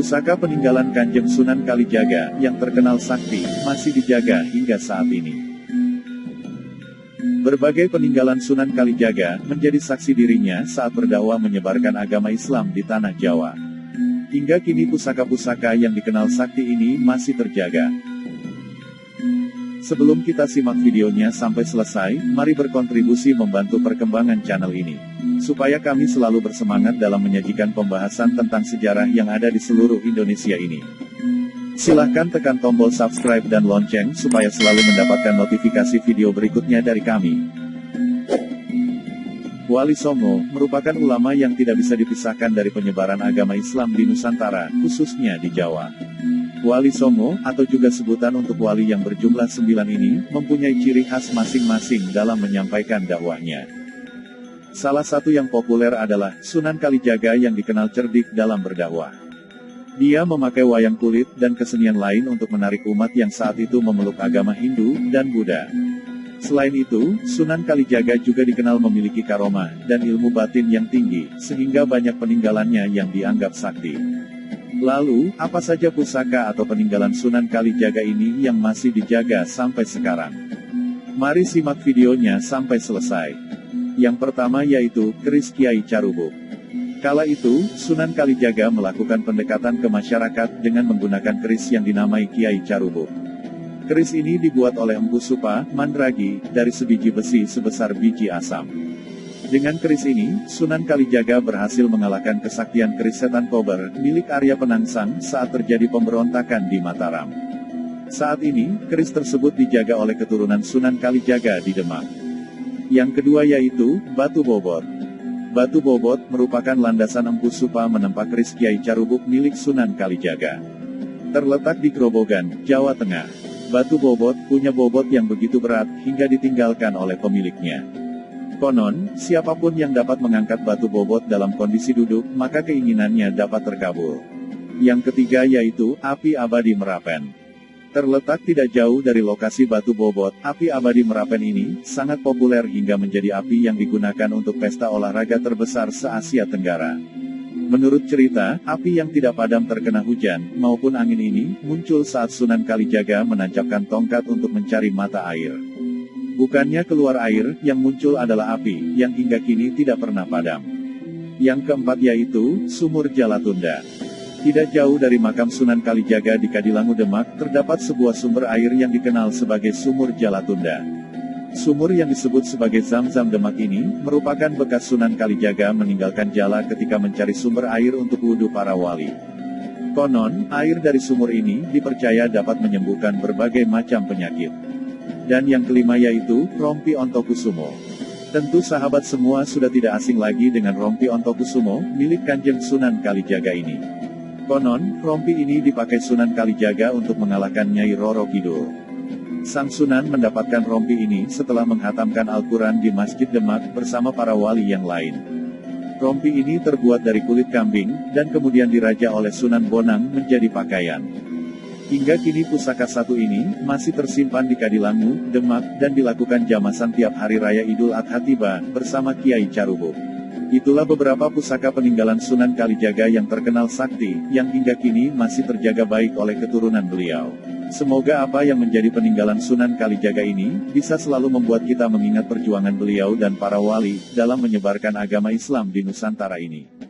Pusaka peninggalan Kanjeng Sunan Kalijaga, yang terkenal sakti, masih dijaga hingga saat ini. Berbagai peninggalan Sunan Kalijaga, menjadi saksi dirinya saat berdakwah menyebarkan agama Islam di tanah Jawa. Hingga kini pusaka-pusaka yang dikenal sakti ini masih terjaga. Sebelum kita simak videonya sampai selesai, mari berkontribusi membantu perkembangan channel ini, supaya kami selalu bersemangat dalam menyajikan pembahasan tentang sejarah yang ada di seluruh Indonesia ini. Silahkan tekan tombol subscribe dan lonceng supaya selalu mendapatkan notifikasi video berikutnya dari kami. Wali Songo merupakan ulama yang tidak bisa dipisahkan dari penyebaran agama Islam di Nusantara, khususnya di Jawa. Wali Songo, atau juga sebutan untuk wali yang berjumlah 9 ini, mempunyai ciri khas masing-masing dalam menyampaikan dakwahnya. Salah satu yang populer adalah Sunan Kalijaga yang dikenal cerdik dalam berdakwah. Dia memakai wayang kulit dan kesenian lain untuk menarik umat yang saat itu memeluk agama Hindu dan Buddha. Selain itu, Sunan Kalijaga juga dikenal memiliki karomah dan ilmu batin yang tinggi, sehingga banyak peninggalannya yang dianggap sakti. Lalu, apa saja pusaka atau peninggalan Sunan Kalijaga ini yang masih dijaga sampai sekarang? Mari simak videonya sampai selesai. Yang pertama yaitu, keris Kiai Carubuk. Kala itu, Sunan Kalijaga melakukan pendekatan ke masyarakat dengan menggunakan keris yang dinamai Kiai Carubuk. Keris ini dibuat oleh Empu Supa, Mandragi, dari sebiji besi sebesar biji asam. Dengan keris ini, Sunan Kalijaga berhasil mengalahkan kesaktian keris setan kober, milik Arya Penangsang, saat terjadi pemberontakan di Mataram. Saat ini, keris tersebut dijaga oleh keturunan Sunan Kalijaga di Demak. Yang kedua yaitu, Batu Bobot. Batu Bobot merupakan landasan Empu Supa menempa keris Kiai Carubuk milik Sunan Kalijaga. Terletak di Grobogan, Jawa Tengah. Batu Bobot punya bobot yang begitu berat, hingga ditinggalkan oleh pemiliknya. Konon, siapapun yang dapat mengangkat batu bobot dalam kondisi duduk, maka keinginannya dapat terkabul. Yang ketiga yaitu, api abadi Merapen. Terletak tidak jauh dari lokasi batu bobot, api abadi Merapen ini, sangat populer hingga menjadi api yang digunakan untuk pesta olahraga terbesar se-Asia Tenggara. Menurut cerita, api yang tidak padam terkena hujan, maupun angin ini, muncul saat Sunan Kalijaga menancapkan tongkat untuk mencari mata air. Bukannya keluar air, yang muncul adalah api, yang hingga kini tidak pernah padam. Yang keempat yaitu, Sumur Jalatunda. Tidak jauh dari makam Sunan Kalijaga di Kadilangu Demak, terdapat sebuah sumber air yang dikenal sebagai Sumur Jalatunda. Sumur yang disebut sebagai Zam-Zam Demak ini, merupakan bekas Sunan Kalijaga meninggalkan jala ketika mencari sumber air untuk wudhu para wali. Konon, air dari sumur ini, dipercaya dapat menyembuhkan berbagai macam penyakit. Dan yang kelima yaitu, Rompi Ontokusumo. Tentu sahabat semua sudah tidak asing lagi dengan Rompi Ontokusumo, milik Kanjeng Sunan Kalijaga ini. Konon, rompi ini dipakai Sunan Kalijaga untuk mengalahkan Nyai Roro Kidul. Sang Sunan mendapatkan rompi ini setelah menghatamkan Al-Quran di Masjid Demak bersama para wali yang lain. Rompi ini terbuat dari kulit kambing, dan kemudian diraja oleh Sunan Bonang menjadi pakaian. Hingga kini pusaka satu ini, masih tersimpan di Kadilangu, Demak, dan dilakukan jamasan tiap hari raya Idul Adha tiba, bersama Kiai Carubuk. Itulah beberapa pusaka peninggalan Sunan Kalijaga yang terkenal sakti, yang hingga kini masih terjaga baik oleh keturunan beliau. Semoga apa yang menjadi peninggalan Sunan Kalijaga ini, bisa selalu membuat kita mengingat perjuangan beliau dan para wali, dalam menyebarkan agama Islam di Nusantara ini.